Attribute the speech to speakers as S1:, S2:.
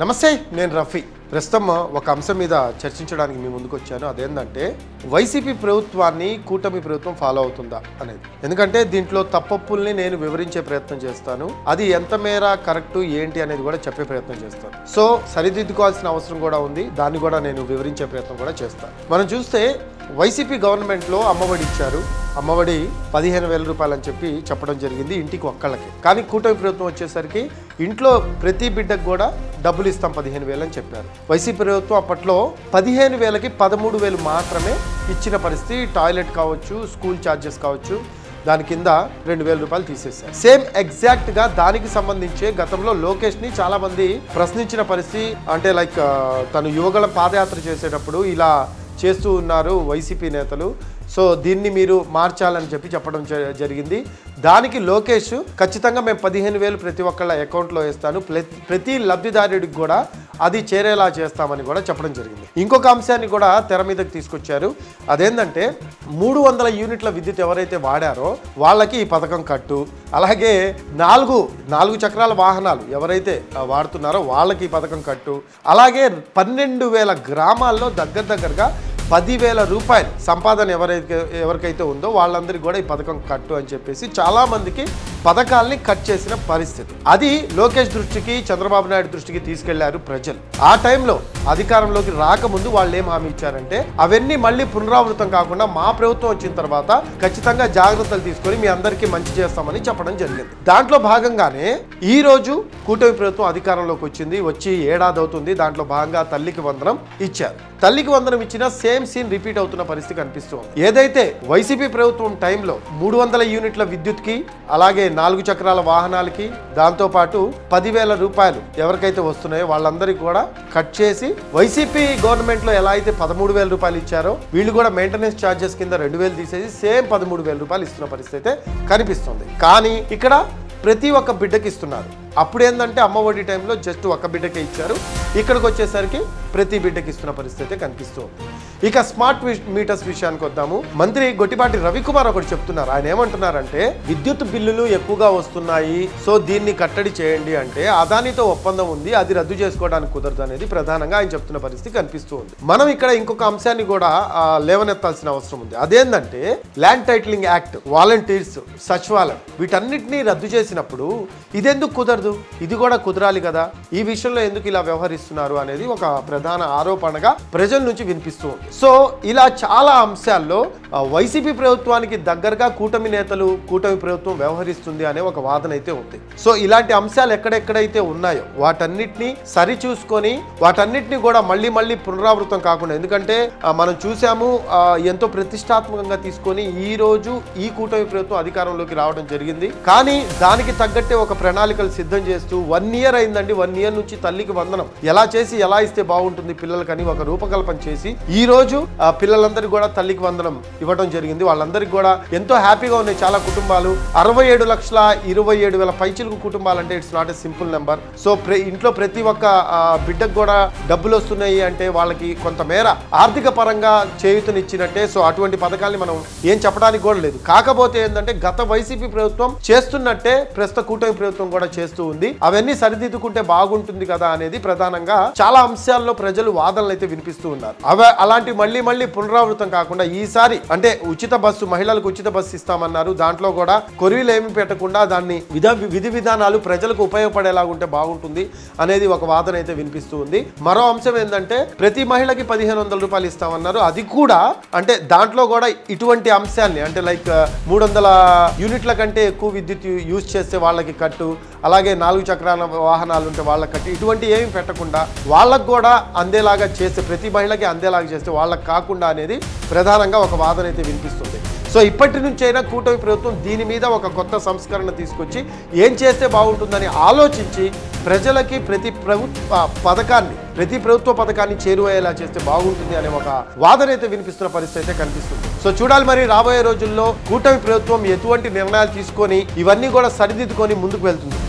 S1: నమస్తే, నేను రఫీ. ప్రస్తుతం ఒక అంశం మీద చర్చించడానికి మీ ముందుకు వచ్చాను. అదేంటంటే వైసీపీ ప్రభుత్వాన్ని కూటమి ప్రభుత్వం ఫాలో అవుతుందా అనేది. ఎందుకంటే దీంట్లో తప్పప్పుల్ని నేను వివరించే ప్రయత్నం చేస్తాను. అది ఎంత మేర కరెక్ట్ ఏంటి అనేది కూడా చెప్పే ప్రయత్నం చేస్తాను. సో సరిదిద్దుకోవాల్సిన అవసరం కూడా ఉంది. దాన్ని కూడా నేను వివరించే ప్రయత్నం కూడా చేస్తాను. మనం చూస్తే వైసీపీ గవర్నమెంట్లో అమ్మఒడి ఇచ్చారు. అమ్మఒడి 15,000 రూపాయలు అని చెప్పి చెప్పడం జరిగింది ఇంటికి ఒక్కళ్ళకి. కానీ కూటమి ప్రభుత్వం వచ్చేసరికి ఇంట్లో ప్రతి బిడ్డకు కూడా డబ్బులు ఇస్తాం 15,000 అని చెప్పారు. వైసీపీ ప్రభుత్వం అప్పట్లో 15,000కి 13,000 మాత్రమే ఇచ్చిన పరిస్థితి. టాయిలెట్ కావచ్చు, స్కూల్ ఛార్జెస్ కావచ్చు, దాని కింద 2,000 రూపాయలు తీసేశారు. సేమ్ ఎగ్జాక్ట్గా దానికి సంబంధించి గతంలో లోకేష్ని చాలా మంది ప్రశ్నించిన పరిస్థితి. అంటే లైక్ తను యువగళం పాదయాత్ర చేసేటప్పుడు ఇలా చేస్తూ ఉన్నారు వైసీపీ నేతలు, సో దీన్ని మీరు మార్చాలని చెప్పడం జరిగింది. దానికి లోకేష్ ఖచ్చితంగా మేము 15,000 ప్రతి ఒక్కళ్ళ అకౌంట్లో వేస్తాను, ప్రతి లబ్ధిదారుడికి కూడా అది చేరేలా చేస్తామని కూడా చెప్పడం జరిగింది. ఇంకొక అంశాన్ని కూడా తెర మీదకి తీసుకొచ్చారు. అదేంటంటే 300 యూనిట్ల విద్యుత్ ఎవరైతే వాడారో వాళ్ళకి ఈ పథకం కట్టు, అలాగే 4 చక్రాల వాహనాలు ఎవరైతే వాడుతున్నారో వాళ్ళకి ఈ పథకం కట్టు, అలాగే 12,000 గ్రామాల్లో దగ్గరగా 10,000 రూపాయలు సంపాదన ఎవరికైతే ఉందో వాళ్ళందరికీ కూడా ఈ పథకం కట్టు అని చెప్పేసి చాలా మందికి పథకాల్ని కట్ చేసిన పరిస్థితి. అది లోకేష్ దృష్టికి, చంద్రబాబు నాయుడు దృష్టికి తీసుకెళ్లారు ప్రజలు. ఆ టైంలో అధికారంలోకి రాకముందు వాళ్ళు ఏం హామీ ఇచ్చారంటే అవన్నీ మళ్ళీ పునరావృతం కాకుండా మా ప్రభుత్వం వచ్చిన తర్వాత ఖచ్చితంగా జాగ్రత్తలు తీసుకొని మీ అందరికీ మంచి చేస్తామని చెప్పడం జరిగింది. దాంట్లో భాగంగానే ఈ రోజు కూటమి ప్రభుత్వం అధికారంలోకి వచ్చి ఏడాది అవుతుంది. దాంట్లో భాగంగా తల్లికి వందనం ఇచ్చారు. తల్లికి వందనం ఇచ్చిన సేమ్ సీన్ రిపీట్ అవుతున్న పరిస్థితి కనిపిస్తుంది. ఏదైతే వైసీపీ ప్రభుత్వం టైంలో 300 యూనిట్ల విద్యుత్కి, అలాగే 4 చక్రాల వాహనాలకి, దాంతోపాటు 10,000 రూపాయలు ఎవరికైతే వస్తున్నాయో వాళ్ళందరికీ కూడా కట్ చేసి వైసీపీ గవర్నమెంట్లో ఎలా అయితే 13,000 రూపాయలు ఇచ్చారో వీళ్ళు కూడా మెయింటెనెన్స్ ఛార్జెస్ కింద 2,000 తీసేసి సేమ్ 13,000 రూపాయలు ఇస్తున్న పరిస్థితి అయితే కనిపిస్తుంది. కానీ ఇక్కడ ప్రతి ఒక్క బిడ్డకి ఇస్తున్నారు. అప్పుడు ఏంటంటే అమ్మఒడి టైంలో జస్ట్ ఒక బిడ్డకే ఇచ్చారు. ఇక్కడికి వచ్చేసరికి ప్రతి బిడ్డకి ఇస్తున్న పరిస్థితి కనిపిస్తుంది. ఇక స్మార్ట్ మీటర్స్ విషయానికి వద్దాము. మంత్రి గొట్టిపాటి రవికుమార్ ఒకటి చెప్తున్నారు. ఆయన ఏమంటున్నారంటే విద్యుత్ బిల్లులు ఎక్కువగా వస్తున్నాయి, సో దీన్ని కట్టడి చేయండి అంటే అదానితో ఒప్పందం ఉంది, అది రద్దు చేసుకోవడానికి కుదరదు అనేది ప్రధానంగా ఆయన చెప్తున్న పరిస్థితి కనిపిస్తుంది. మనం ఇక్కడ ఇంకొక అంశాన్ని కూడా లేవనెత్తాల్సిన అవసరం ఉంది. అదేంటంటే ల్యాండ్ టైటిలింగ్ యాక్ట్, వాలంటీర్స్, సచివాలయం వీటన్నిటినీ రద్దు చేసినప్పుడు ఇదెందుకు కుదరదు? ఇది కూడా కుదరాలి కదా. ఈ విషయంలో ఎందుకు ఇలా వ్యవహరిస్తున్నారు అనేది ఒక ప్రధాన ఆరోపణగా ప్రజల నుంచి వినిపిస్తుంది. సో ఇలా చాలా అంశాల్లో వైసీపీ ప్రభుత్వానికి దగ్గరగా కూటమి నేతలు, కూటమి ప్రభుత్వం వ్యవహరిస్తుంది అనే ఒక వాదన అయితే ఉంది. సో ఇలాంటి అంశాలు ఎక్కడెక్కడైతే ఉన్నాయో వాటన్నిటిని సరిచూసుకొని వాటన్నిటిని కూడా మళ్ళీ పునరావృతం కాకుండా, ఎందుకంటే మనం చూసాము ఎంతో ప్రతిష్టాత్మకంగా తీసుకొని ఈ రోజు ఈ కూటమి ప్రభుత్వం అధికారంలోకి రావడం జరిగింది. కానీ దానికి తగ్గట్టే ఒక ప్రణాళికలు సిద్ధం చేస్తూ 1 ఇయర్ అయిందండి. 1 ఇయర్ నుంచి తల్లికి వందనం ఎలా చేసి ఎలా ఇస్తే బాగుంటుంది పిల్లలకని ఒక రూపకల్పన చేసి ఈ రోజు పిల్లలందరికీ కూడా తల్లికి వందనం ఇవ్వడం జరిగింది. వాళ్ళందరికీ కూడా ఎంతో హ్యాపీగా ఉన్నాయి చాలా కుటుంబాలు. 67,27,000 పైచిలకు కుటుంబాలు అంటే it's not a simple number. So ఇంట్లో ప్రతి ఒక్క బిడ్డకు కూడా డబ్బులు వస్తున్నాయి అంటే వాళ్ళకి కొంతమేర ఆర్థిక పరంగా చేయూతనిచ్చినట్టే. సో అటువంటి పథకాన్ని మనం ఏం చెప్పడానికి కూడా లేదు. కాకపోతే ఏంటంటే గత వైసీపీ ప్రభుత్వం చేస్తున్నట్టే ప్రస్తుత కూటమి ప్రభుత్వం కూడా చేస్తూ ఉంది. అవన్నీ సరిదిద్దుకుంటే బాగుంటుంది కదా అనేది ప్రధానంగా చాలా అంశాల్లో ప్రజలు వాదనలు అయితే వినిపిస్తూ ఉన్నారు. అలాంటి మళ్ళీ పునరావృతం కాకుండా ఈసారి అంటే ఉచిత బస్సు, మహిళలకు ఉచిత బస్సు ఇస్తామన్నారు. దాంట్లో కూడా కొరివిలు ఏమి పెట్టకుండా దాన్ని విధి విధానాలు ప్రజలకు ఉపయోగపడేలాగా ఉంటే బాగుంటుంది అనేది ఒక వాదన అయితే వినిపిస్తూ ఉంది. మరో అంశం ఏంటంటే ప్రతి మహిళకి 1,500 రూపాయలు ఇస్తామన్నారు. అది కూడా అంటే దాంట్లో కూడా ఇటువంటి అంశాన్ని అంటే లైక్ 300 యూనిట్ల కంటే ఎక్కువ విద్యుత్ యూజ్ చేస్తే వాళ్ళకి కట్టు, అలాగే 4 చక్రాల వాహనాలు ఉంటే వాళ్ళకి కట్టి, ఇటువంటి ఏమి పెట్టకుండా వాళ్ళకు కూడా అందేలాగా చేస్తే, ప్రతి మహిళకి అందేలాగా చేస్తే వాళ్ళకి కాకుండా అనేది ప్రధానంగా ఒక వాదన అయితే వినిపిస్తుంది. సో ఇప్పటి నుంచైనా కూటమి ప్రభుత్వం దీని మీద ఒక కొత్త సంస్కరణ తీసుకొచ్చి ఏం చేస్తే బాగుంటుందని ఆలోచించి ప్రజలకి ప్రతి ప్రభుత్వ పథకాన్ని చేరువయ్యేలా చేస్తే బాగుంటుంది అనే ఒక వాదన అయితే వినిపిస్తున్న పరిస్థితి అయితే కనిపిస్తుంది. సో చూడాలి మరి రాబోయే రోజుల్లో కూటమి ప్రభుత్వం ఎటువంటి నిర్ణయాలు తీసుకొని ఇవన్నీ కూడా సరిదిద్దుకొని ముందుకు వెళ్తుంది.